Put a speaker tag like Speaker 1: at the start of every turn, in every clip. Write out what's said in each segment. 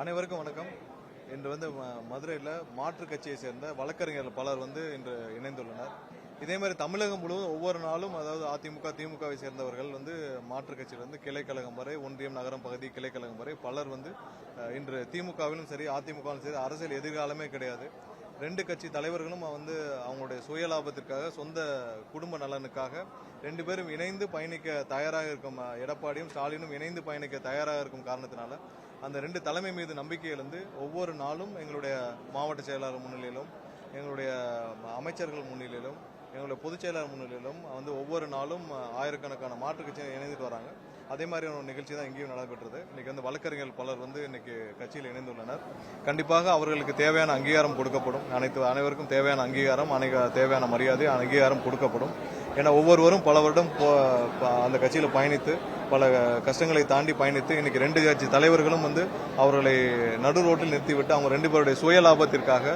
Speaker 1: அனைவருக்கும் வணக்கம். இன்று மதுரையில் மாற்றுக் கட்சியை சேர்ந்த வழக்கறிஞர்கள் பலர் இன்று இணைந்துள்ளனர். இதே மாதிரி தமிழகம் முழுவதும் ஒவ்வொரு நாளும், அதாவது அதிமுக திமுகவை சேர்ந்தவர்கள் மாற்றுக் கட்சியிலிருந்து கிளைக்கழகம் வரை, ஒன்றியம் நகரம் பகுதி கிளைக்கழகம் வரை பலர் இன்று திமுகவிலும் சரி அதிமுகவிலும் சரி அரசியல் எதிர்காலமே கிடையாது. ரெண்டு கட்சி தலைவர்களும் அவங்களுடைய சுயலாபத்திற்காக, சொந்த குடும்ப நலனுக்காக ரெண்டு பேரும் இணைந்து பயணிக்க தயாராக இருக்கும். எடப்பாடியும் ஸ்டாலினும் இணைந்து பயணிக்க தயாராக இருக்கும் காரணத்தினால அந்த ரெண்டு தலைமை மீது நம்பிக்கை இழந்து ஒவ்வொரு நாளும் எங்களுடைய மாவட்ட செயலாளர் முன்னிலையிலும், எங்களுடைய அமைச்சர்கள் முன்னிலையிலும், எங்களுடைய பொதுச் செயலாளர் முன்னிலையிலும் ஒவ்வொரு நாளும் ஆயிரக்கணக்கான மாற்றுக் கட்சியை இணைந்துட்டு வராங்க. அதே மாதிரியான ஒரு நிகழ்ச்சி தான் இங்கேயும் நடைபெற்றது. இன்னைக்கு வழக்கறிஞர்கள் பலர் இன்னைக்கு கட்சியில் இணைந்துள்ளனர். கண்டிப்பாக அவர்களுக்கு தேவையான அங்கீகாரம் கொடுக்கப்படும். அனைவருக்கும் தேவையான அங்கீகாரம், தேவையான மரியாதை, அங்கீகாரம் கொடுக்கப்படும். ஏன்னா ஒவ்வொருவரும் பல வருடம் அந்த கட்சியில் பயணித்து, பல கஷ்டங்களை தாண்டி பயணித்து, இன்னைக்கு ரெண்டு கட்சி தலைவர்களும் அவர்களை நடு ரோட்டில் நிறுத்திவிட்டு அவங்க ரெண்டு பேருடைய சுயலாபத்திற்காக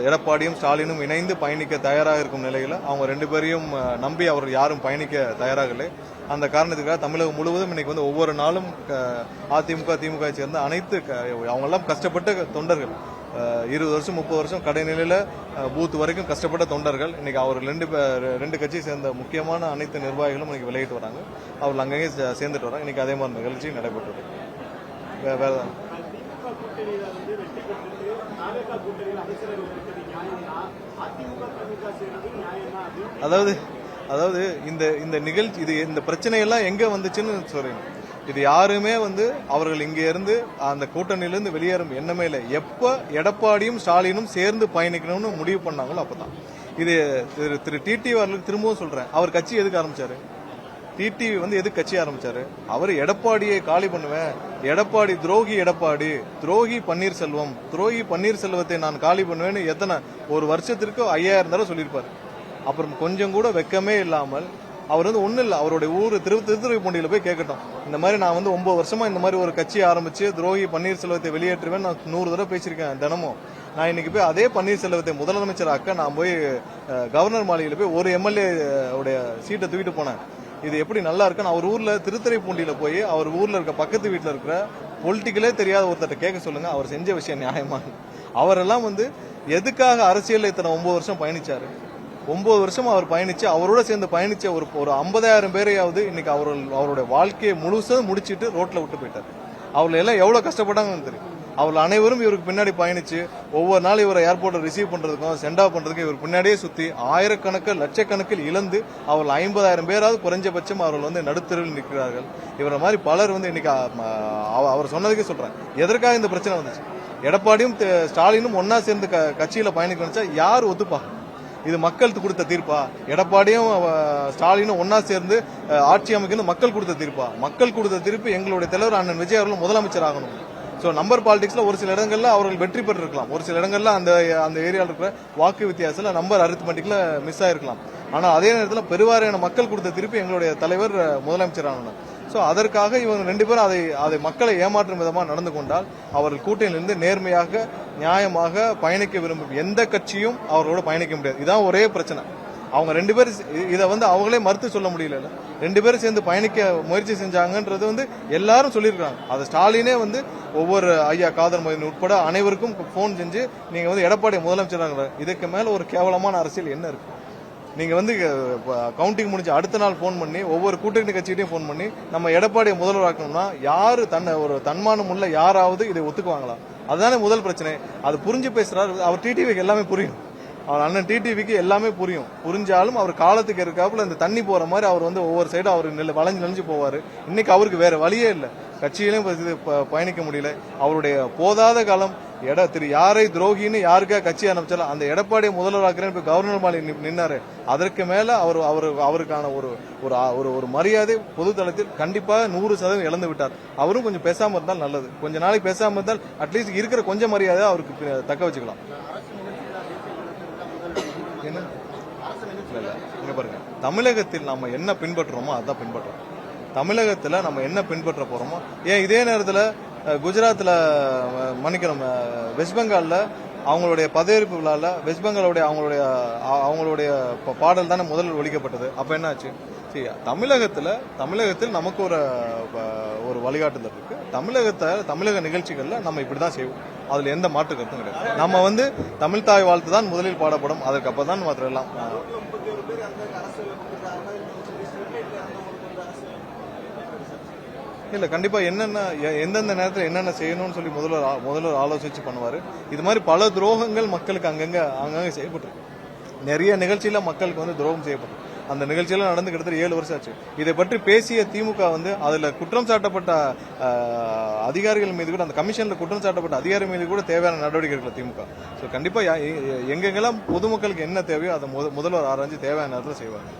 Speaker 1: எடப்பாடியும் ஸ்டாலினும் இணைந்து பயணிக்க தயாராக இருக்கும் நிலையில் அவங்க ரெண்டு பேரையும் நம்பி அவர்கள் யாரும் பயணிக்க தயாராக இல்லை. அந்த காரணத்துக்காக தமிழகம் முழுவதும் இன்னைக்கு ஒவ்வொரு நாளும் அதிமுக திமுக சேர்ந்த அனைத்து அவங்கெல்லாம் கஷ்டப்பட்ட தொண்டர்கள், 20 வருஷம் 30 வருஷம் கடைநிலையில பூத் வரைக்கும் கஷ்டப்பட்ட தொண்டர்கள், இன்னைக்கு அவர்கள் ரெண்டு கட்சியை சேர்ந்த முக்கியமான அனைத்து நிர்வாகிகளும் இன்னைக்கு விலகிட்டு வராங்க. அவர்கள் அங்கங்கே சேர்ந்துட்டு வராங்க. இன்னைக்கு அதே மாதிரி நிகழ்ச்சி நடைபெற்றது. அதாவது இந்த நிகழ்ச்சி, இந்த பிரச்சனையெல்லாம் எங்க வந்துச்சுன்னு சொல்றீங்க. இது யாருமே அவர்கள் இங்க இருந்து அந்த கூட்டணியிலிருந்து வெளியேறும் எண்ணமே இல்லை. எப்ப எடப்பாடியும் ஸ்டாலினும் சேர்ந்து பயணிக்கணும்னு முடிவு பண்ணாங்களோ அப்பதான். இது திரு டிடிவி அவர்களுக்கு திரும்பவும் சொல்றேன், அவர் கட்சி எதுக்கு ஆரம்பிச்சாரு? டிடிவி எதுக்கு கட்சி ஆரம்பிச்சாரு? அவர் எடப்பாடியை காலி பண்ணுவேன், எடப்பாடி துரோகி பன்னீர்செல்வத்தை நான் காலி பண்ணுவேன்னு எத்தனை ஒரு வருஷத்திற்கு 5000 தடவை சொல்லியிருப்பாரு. அப்புறம் கொஞ்சம் கூட வெக்கமே இல்லாமல் அவர் ஒன்னும் இல்லை, அவருடைய ஊர் திருத்துறைப்பூண்டியில போய் கேட்கட்டும். இந்த மாதிரி நான் 9 வருஷமா இந்த மாதிரி ஒரு கட்சி ஆரம்பிச்சு துரோகி பன்னீர்செல்வத்தை வெளியேற்றுவேன் நான் 100 தடவை பேசியிருக்கேன் தினமும். நான் இன்னைக்கு போய் அதே பன்னீர்செல்வத்தை முதலமைச்சராக்க நான் போய் கவர்னர் மாளிகையில போய் ஒரு எம்எல்ஏ உடைய சீட்டை தூக்கிட்டு போனேன். இது எப்படி நல்லா இருக்குன்னு அவர் ஊர்ல திருத்துறைப்பூண்டியில போய் அவர் ஊர்ல இருக்க பக்கத்து வீட்டுல இருக்கிற பொலிட்டிக்கலே தெரியாத ஒருத்தட்ட கேட்க சொல்லுங்க. அவர் செஞ்ச விஷயம் நியாயமா? அவரெல்லாம் எதுக்காக அரசியல் இத்தனை 9 வருஷம் பயணிச்சாரு? 9 வருஷம் அவர் பயணிச்சு, அவரோட சேர்ந்து பயணிச்ச ஒரு 50,000 பேரையாவது இன்னைக்கு அவருடைய வாழ்க்கையை முழுசும் முடிச்சிட்டு ரோட்ல விட்டு போயிட்டாரு. அவர்கள் எல்லாம் எவ்வளவு கஷ்டப்பட்டாங்கன்னு தெரியும். அவர்கள் அனைவரும் இவருக்கு பின்னாடி பயணிச்சு ஒவ்வொரு நாள் இவரை ஏர்போர்ட்ல ரிசீவ் பண்றதுக்கும் சென்ட் ஆஃப் பண்றதுக்கும் இவர் பின்னாடியே சுத்தி ஆயிரக்கணக்கில் லட்சக்கணக்கில் இழந்து அவர்கள் 50,000 பேராவது குறைஞ்சபட்சம் அவர்கள் நடுத்தருவில் நிற்கிறார்கள். இவரை மாதிரி பலர் இன்னைக்கு அவர் சொன்னதுக்கே சொல்றேன், எதற்காக இந்த பிரச்சனை வந்துச்சு? எடப்பாடியும் ஸ்டாலினும் ஒன்னா சேர்ந்து கட்சியில பயணிக்க நினைச்சா யார் ஒத்துப்பா? இது மக்கள் கொடுத்த தீர்ப்பா? எடப்பாடியும் ஸ்டாலினும் ஒன்னா சேர்ந்து ஆட்சி அமைக்கிறது மக்கள் கொடுத்த தீர்ப்பா? மக்கள் கொடுத்த தீர்ப்பு எங்களுடைய தலைவர் அண்ணன் விஜய் அவர்கள் முதலமைச்சர் ஆகணும். சோ நம்பர் பாலிடிக்ஸ்ல ஒரு சில இடங்கள்ல அவர்கள் வெற்றி பெற்றிருக்கலாம், ஒரு சில இடங்கள்ல அந்த ஏரியாவில் இருக்கிற வாக்கு வித்தியாசத்துல நம்பர் அரித்மெட்டிக்ல மிஸ் ஆயிருக்கலாம். ஆனா அதே நேரத்தில் பெருவாரியான மக்கள் கொடுத்த திருப்பி எங்களுடைய தலைவர் முதலமைச்சர் ஆகணும். சோ அதற்காக இவங்க ரெண்டு பேரும் அதை மக்களை ஏமாற்றும் விதமாக நடந்து கொண்டால் அவர்கள் கூட்டணியிலிருந்து நேர்மையாக நியாயமாக பயணிக்க விரும்பும் எந்த கட்சியும் அவர்களோட பயணிக்க முடியாது. இதான் ஒரே பிரச்சனை. அவங்க ரெண்டு பேரும் இதை அவங்களே மறுத்து சொல்ல முடியல. ரெண்டு பேரும் சேர்ந்து பயணிக்க முயற்சி செஞ்சாங்கன்றது எல்லாரும் சொல்லியிருக்காங்க. அது ஸ்டாலினே ஒவ்வொரு ஐயா காதர் மொய்தீன் உட்பட அனைவருக்கும் போன் செஞ்சு நீங்க எடப்பாடி முதலமைச்சர், இதுக்கு மேல ஒரு கேவலமான அரசியல் என்ன இருக்கு? நீங்க கவுண்டிங் முடிஞ்ச அடுத்த நாள் போன் பண்ணி ஒவ்வொரு கூட்டணி கட்சிகிட்டையும் போன் பண்ணி நம்ம எடப்பாடியை முதல்வராக்கணும்னா யாரு ஒரு தன்மானம் உள்ள யாராவது இதை ஒத்துக்குவாங்களா? அதுதானே முதல் பிரச்சனை. அது புரிஞ்சு பேசுறாரு. அவர் டிடிவிக்கு எல்லாமே புரியும், அவர் அண்ணன் டிடிவிக்கு எல்லாமே புரியும். புரிஞ்சாலும் அவர் காலத்துக்கு இருக்காப்புல இந்த தண்ணி போற மாதிரி அவர் ஒவ்வொரு சைடும் அவர் வளைஞ்சு நெளிஞ்சு போவாரு. இன்னைக்கு அவருக்கு வேற வழியே இல்லை, கட்சியிலையும் பயணிக்க முடியல. அவருடைய போதாத காலம் திரு யாரை துரோகின்னு யாருக்காக கட்சி ஆரம்பிச்சாலும் அந்த எடப்பாடியை முதல்வராக்கிறேன் கவர்னர் மாளிகை நின்னாரு. அதற்கு மேல அவருக்கான ஒரு மரியாதை பொது தளத்தில் கண்டிப்பாக 100% இழந்து விட்டார். அவரும் கொஞ்சம் பேசாம இருந்தால் நல்லது. கொஞ்ச நாளைக்கு பேசாம இருந்தால் அட்லீஸ்ட் இருக்கிற கொஞ்சம் மரியாதை அவருக்கு தக்க வச்சுக்கலாம். இங்க பாருங்க, தமிழகத்தில் நம்ம என்ன பின்பற்றுறோமோ அதான் பின்பற்றோம். தமிழகத்துல நம்ம என்ன பின்பற்ற போறோமோ, ஏன் இதே நேரத்தில் குஜராத்ல மன்னிக்கிறோம் வெஸ்ட் பெங்கால்ல அவங்களுடைய பதவியேற்பு விழாவில் வெஸ்ட் பெங்காலுடைய அவங்களுடைய பாடல் தானே முதலில் ஒழிக்கப்பட்டது. அப்ப என்ன ஆச்சு? சரி, தமிழகத்தில் நமக்கு ஒரு வழிகாட்டுதல் இருக்கு. தமிழக நிகழ்ச்சிகள்ல நம்ம இப்படிதான் செய்வோம். அதுல எந்த மாற்று கருத்தும் கிடையாது. நம்ம தமிழ் தாய் வாழ்த்து தான் முதலில் பாடப்படும். அதற்கு அப்பதான் மாத்திரம் எல்லாம். இல்ல, கண்டிப்பா எந்தெந்த நேரத்தில் என்னென்ன செய்யணும்னு சொல்லி முதல்வர் ஆலோசிச்சு பண்ணுவாரு. இது மாதிரி பல துரோகங்கள் மக்களுக்கு அங்கங்க செய்யப்பட்டு நிறைய நிகழ்ச்சியில மக்களுக்கு துரோகம் செய்யப்பட்டு அந்த நிகழ்ச்சியெல்லாம் நடந்து கிட்டத்தட்ட 7 வருஷம் ஆச்சு. இதை பற்றி பேசிய திமுக அதுல குற்றம் சாட்டப்பட்ட அதிகாரிகள் மீது கூட, அந்த கமிஷன்ல குற்றம் சாட்டப்பட்ட அதிகாரி மீது கூட தேவையான நடவடிக்கை எடுக்கல திமுக. ஸோ கண்டிப்பா எங்கெங்கெல்லாம் பொதுமக்களுக்கு என்ன தேவையோ அதை முதல்வர் ஆராய்ஞ்சு தேவையான நேரத்தில் செய்வாங்க.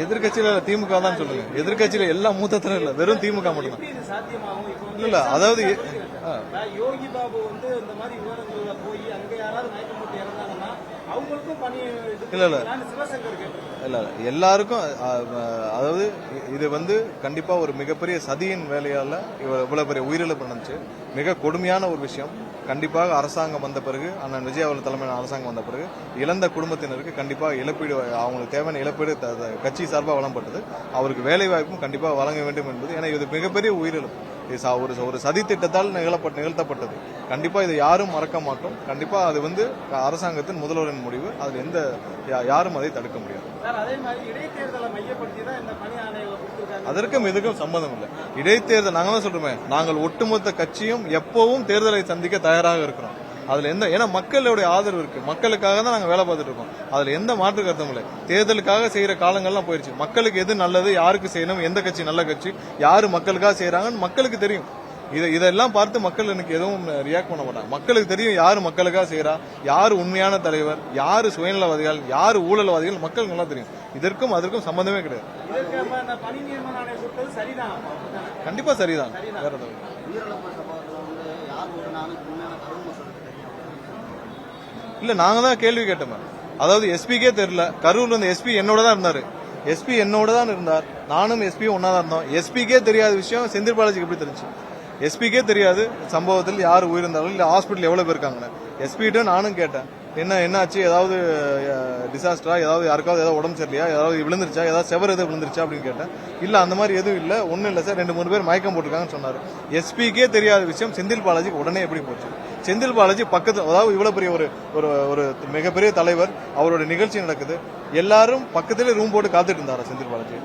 Speaker 1: எதிர்கட்சியில திமுக தான் சொல்லுங்க. எதிர்கட்சியில எல்லா மூத்த தலைவர்கள் வெறும் திமுக மட்டும்தான். இல்ல, அதாவது யோகி பாபு இந்த மாதிரி விவரங்கள்ல போய் அங்க யாராவது மயக்கம் போட்டு இறந்தாங்கன்னா அவங்களுக்கும் பணி இல்ல எல்லாருக்கும், அதாவது இது கண்டிப்பா ஒரு மிகப்பெரிய சதியின் வேலையால இவ்வளவு பெரிய உயிரிழப்பு நடந்துச்சு. மிக கொடுமையான ஒரு விஷயம். கண்டிப்பாக அரசாங்கம் வந்த பிறகு, அண்ணன் விஜய் அவர்கள் தலைமையிலான அரசாங்கம் வந்த பிறகு இழந்த குடும்பத்தினருக்கு கண்டிப்பாக இழப்பீடு, அவங்களுக்கு தேவையான இழப்பீடு கட்சி சார்பாக வழங்கப்பட்டது. அவருக்கு வேலை வாய்ப்பும் கண்டிப்பாக வழங்க வேண்டும் என்பது, ஏன்னா இது மிகப்பெரிய உயிரிழப்பு. ஒரு சதி திட்டத்தால் நிகழ்த்தப்பட்டது. கண்டிப்பா இதை யாரும் மறக்க மாட்டோம். கண்டிப்பா அது அரசாங்கத்தின் முதல்வரின் முடிவு. அதுல யாரும் அதை தடுக்க முடியாது. அதற்கும் இதுக்கும் சம்பந்தம் இல்லை. இடைத்தேர்தல் நாங்க தான் சொல்றோமே, நாங்கள் ஒட்டுமொத்த கட்சியும் எப்பவும் தேர்தலை சந்திக்க தயாராக இருக்கிறோம். அதுல ஏன்னா மக்களுடைய ஆதரவு இருக்கு. மக்களுக்காக தான் நாங்க வேலை பார்த்துட்டு இருக்கோம். அதுல எந்த மாற்று கருத்தும் இல்லை. தேர்தலுக்காக செய்யற காலங்கள்லாம் போயிருச்சு. மக்களுக்கு எது நல்லது, யாருக்கு செய்யணும், எந்த கட்சி நல்ல கட்சி, யாரு மக்களுக்காக செய்யறாங்கன்னு மக்களுக்கு தெரியும். இதெல்லாம் பார்த்து மக்கள் எனக்கு எதுவும் ரியாக்ட் பண்ண மாட்டாங்க. மக்களுக்கு தெரியும் யாரு மக்களுக்காக செய்யறா, யாரு உண்மையான தலைவர், யாரு சுயநலவாதிகள், யாரு ஊழல்வாதிகள், மக்களுக்கு நல்லா தெரியும். இதற்கும் அதற்கும் சம்பந்தமே கிடையாது. கண்டிப்பா சரிதான். வேற இல்ல, நாங்க தான் கேள்வி கேட்டோம். அதாவது எஸ்பிக்கே தெரியல. கரூர்ல எஸ்பி என்னோட தான் இருந்தார். நானும் எஸ்பியும் ஒன்னா தான் இருந்தோம். எஸ்பிக்கே தெரியாத விஷயம் செந்தில் பாலாஜிக்கு எப்படி தெரிஞ்சு? எஸ்பிக்கே தெரியாது சம்பவத்தில் யார் உயிரிழந்தாலும் இல்ல ஹாஸ்பிட்டல் எவ்வளவு பேர் இருக்காங்க. எஸ்பிகிட்ட நானும் கேட்டேன், என்ன ஆச்சு, ஏதாவது டிசாஸ்டரா, ஏதாவது யாருக்காவது ஏதாவது உடம்பு சரியில்லையா, ஏதாவது விழுந்துருச்சா, ஏதாவது செவர் எதாவது விழுந்துருச்சா அப்படின்னு கேட்டேன். இல்ல, அந்த மாதிரி எதுவும் இல்ல, ஒன்னும் இல்ல சார், 2-3 பேர் மயக்கம் போட்டிருக்காங்கன்னு சொன்னாரு. எஸ்பிக்கே தெரியாத விஷயம் செந்தில் பாலாஜிக்கு உடனே எப்படி போச்சு? செந்தில் பாலாஜி பக்கத்து, அதாவது இவ்வளவு பெரிய ஒரு மிகப்பெரிய தலைவர், அவரோட நிகழ்ச்சி நடக்குது, எல்லாரும் பக்கத்திலே ரூம் போட்டு காத்துட்டு இருந்தாரா? செந்தில் பாலாஜி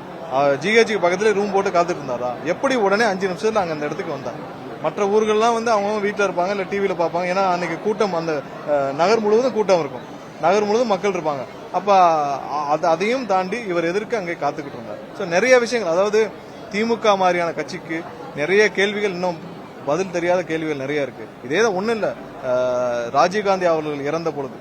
Speaker 1: ஜிஹெச்சுக்கு பக்கத்திலே ரூம் போட்டு காத்துட்டு இருந்தாரா? எப்படி உடனே 5 நிமிஷத்துல அங்க அந்த இடத்துக்கு வந்தார்? மற்ற ஊர்கள்லாம் அவங்க வீட்டில் இருப்பாங்க, இல்ல டிவியில பார்ப்பாங்க. ஏன்னா அன்னைக்கு கூட்டம், அந்த நகர் முழுவதும் கூட்டம் இருக்கும், நகர் முழுவதும் மக்கள் இருப்பாங்க. அப்ப அதையும் தாண்டி இவர் எதிர்க்க அங்கே காத்துக்கிட்டு இருந்தார். ஸோ நிறைய விஷயங்கள், அதாவது திமுக மாதிரியான கட்சிக்கு நிறைய கேள்விகள், இன்னும் பதில் தெரியாத கேள்விகள் நிறைய இருக்கு. இதேதான் ஒன்னும் இல்ல, ராஜீவ்காந்தி அவர்கள் இறந்த பொழுது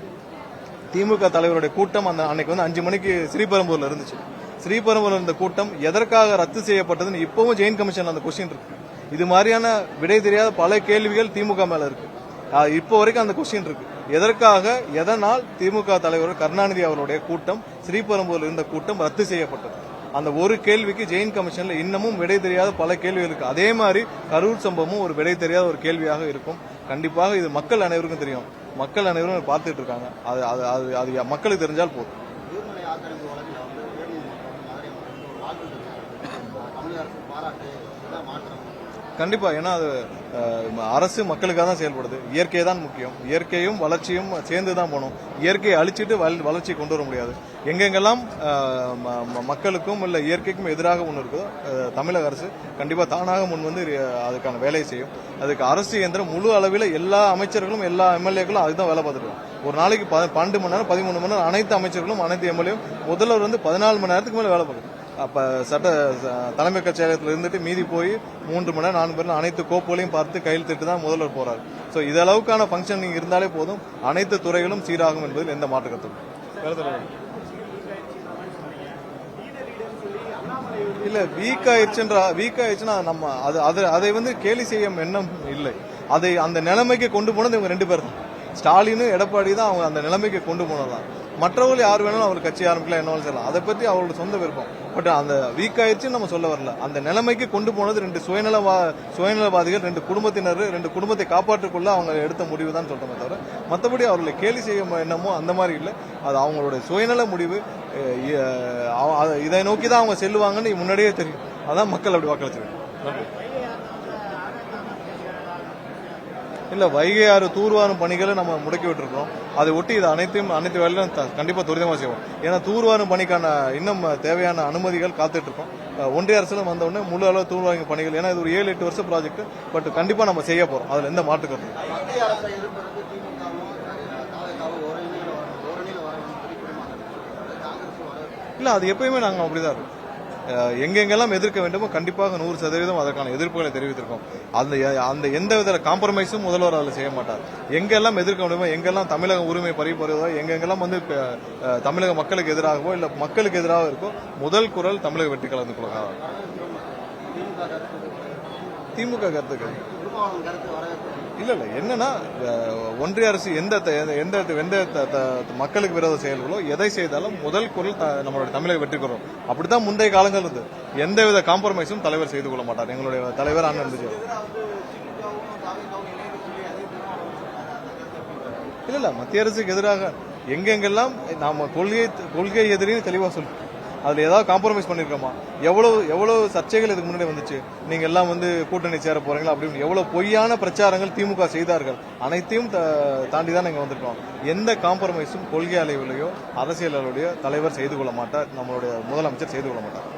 Speaker 1: திமுக தலைவருடைய கூட்டம் அன்னைக்கு 5 மணிக்கு ஸ்ரீபெரும்பூர்ல இருந்துச்சு. ஸ்ரீபெரும்பூர்ல இருந்த கூட்டம் எதற்காக ரத்து செய்யப்பட்டதுன்னு இப்பவும் ஜெயின் கமிஷன் அந்த கொஸ்டின் இருக்கு. இது மாதிரியான விடை தெரியாத பல கேள்விகள் திமுக மேல இருக்கு. இப்போ வரைக்கும் அந்த கொஸ்டின் இருக்கு. எதற்காக, எதனால் திமுக தலைவர் கருணாநிதி அவருடைய கூட்டம், ஸ்ரீபெரும்பூர்ல இருந்த கூட்டம் ரத்து செய்யப்பட்டது? அந்த ஒரு கேள்விக்கு ஜெயின் கமிஷன்ல இன்னமும் விடை தெரியாத பல கேள்விகள் இருக்கு. அதே மாதிரி கரூர் சம்பவமும் ஒரு விடை தெரியாத ஒரு கேள்வியாக இருக்கும். கண்டிப்பாக இது மக்கள் அனைவருக்கும் தெரியும். மக்கள் அனைவரும் பார்த்துட்டு இருக்காங்க. அது மக்களுக்கு தெரிஞ்சால் போதும். கண்டிப்பா, ஏன்னா அது அரசு மக்களுக்காக தான் செயல்படுது. இயற்கை தான் முக்கியம். இயற்கையும் வளர்ச்சியும் சேர்ந்து தான் போகணும். இயற்கையை அழிச்சிட்டு வளர்ச்சி கொண்டு வர முடியாது. எங்கெங்கெல்லாம் மக்களுக்கும் இல்ல இயற்கைக்கும் எதிராக ஒன்று இருக்கோ, தமிழக அரசு கண்டிப்பா தானாக முன் அதுக்கான வேலையை செய்யும். அதுக்கு அரசு இயந்திரம் முழு அளவில் எல்லா அமைச்சர்களும் எல்லா எம்எல்ஏக்களும் அதுதான் வேலை பார்த்துருக்காங்க. ஒரு நாளைக்கு 12 மணி நேரம் 13 மணி நேரம் அனைத்து அமைச்சர்களும் அனைத்து எம்எல்ஏவும் முதல்வர் 14 மணி நேரத்துக்கு மேல வேலை பார்க்குது. அப்ப தலைமை கட்சியகத்தில் இருந்துட்டு மீதி போய் 3 மணி நேரம் 4 மணி நேரம் அனைத்து கோப்புகளையும் பார்த்து கையெழுத்திட்டு தான் முதல்வர் போறாரு. சோ இது அளவுக்கான பங்கன் இருந்தாலே போதும், அனைத்து துறைகளும் சீராகும் என்பதில் எந்த மாற்று கருத்தும் இல்ல. வீக் ஆயிடுச்சுன்னா நம்ம அதை கேலி செய்யும் எண்ணம் இல்லை. அதை அந்த நிலைமைக்கு கொண்டு போனது இவங்க 2 பேர் தான். ஸ்டாலினும் எடப்பாடி தான் அவங்க அந்த நிலைமைக்கு கொண்டு போனதான். மற்றவர்கள் யார் வேணாலும் அவர் கட்சி ஆரம்பிக்கலாம், என்ன வேணாலும் செய்யலாம். அதை பற்றி அவரோட சொந்த விருப்பம். பட் அந்த வீக் ஆயிடுச்சுன்னு நம்ம சொல்ல வரல. அந்த நிலைமைக்கு கொண்டு போனது ரெண்டு சுயநலவாதிகள், ரெண்டு குடும்பத்தினர், ரெண்டு குடும்பத்தை காப்பாற்றிக்கொள்ள அவங்க எடுத்த முடிவு தான் சொல்றோமே தவிர மற்றபடி அவர்களை கேலி செய்ய என்னமோ அந்த மாதிரி இல்லை. அது அவங்களோட சுயநல முடிவு. இதை நோக்கி தான் அவங்க செல்லுவாங்கன்னு முன்னாடியே தெரியும். அதான் மக்கள் அப்படி வாக்களிச்சிருக்காங்க. இல்ல, வைகை ஆறு தூர்வாரும் பணிகளை நம்ம முடக்கி விட்டுருக்கோம். அதை ஒட்டி இது அனைத்து வேலையும் கண்டிப்பா துரிதமா செய்வோம். ஏன்னா தூர்வாரும் பணிக்கான இன்னும் தேவையான அனுமதிகள் காத்துட்டு இருக்கோம். ஒன்றிய அரசுல வந்த உடனே முழு அளவு தூர்வாரும் பணிகள், ஏன்னா இது ஒரு 7-8 வருஷம் ப்ராஜெக்ட். பட் கண்டிப்பா நம்ம செய்ய போறோம். அதுல எந்த மாற்று கருத்து இல்ல. அது எப்பயுமே நாங்க அப்படிதான் இருக்கோம். எங்கெங்கெல்லாம் எதிர்க்க வேண்டுமோ கண்டிப்பாக 100% அதற்கான எதிர்ப்புகளை தெரிவித்திருக்கோம். அந்த எந்த வித காம்ப்ரமைஸும் முதல்வர் அதில் செய்ய மாட்டார். எங்கெல்லாம் எதிர்க்க முடியுமோ, எங்கெல்லாம் தமிழக உரிமை பறிபோறதோ, எங்கெங்கெல்லாம் வந்து தமிழக மக்களுக்கு எதிராகவோ இல்ல மக்களுக்கு எதிராக இருக்கோ, முதல் குரல் தமிழக வெற்றி கழகத்துக்குள்ள. திமுக கருத்துக்கு இல்ல என்னன்னா, ஒன்றிய அரசு எந்த மக்களுக்கு விரோத செயல்களோ எதை செய்தாலும் முதல் குரல் நம்மளுடைய தமிழக வெற்றி குரல். அப்படித்தான் முந்தைய காலங்கள் இருந்து எந்தவித காம்ப்ரமைஸும் தலைவர் செய்து கொள்ள மாட்டார். எங்களுடைய தலைவர் அண்ணன் விஜய். இல்ல மத்திய அரசுக்கு எதிராக எங்கெங்கெல்லாம் நாம கொள்கை எதிரின்னு தெளிவா சொல்றோம். அதுல ஏதாவது காம்ப்ரமைஸ் பண்ணிருக்கோமா? எவ்வளவு சர்ச்சைகள் இதுக்கு முன்னாடி வந்துச்சு. நீங்க எல்லாம் வந்து கூட்டணி சேர போறீங்களா அப்படின்னு எவ்வளவு பொய்யான பிரச்சாரங்கள் திமுக செய்தார்கள். அனைத்தையும் தாண்டி தான் நீங்க வந்திருக்கோம். எந்த காம்ப்ரமைஸும் கொள்கை அளவிலேயோ அரசியல் அளவிலேயோ தலைவர் செய்து கொள்ள மாட்டார். நம்மளுடைய முதலமைச்சர் செய்து கொள்ள மாட்டார்.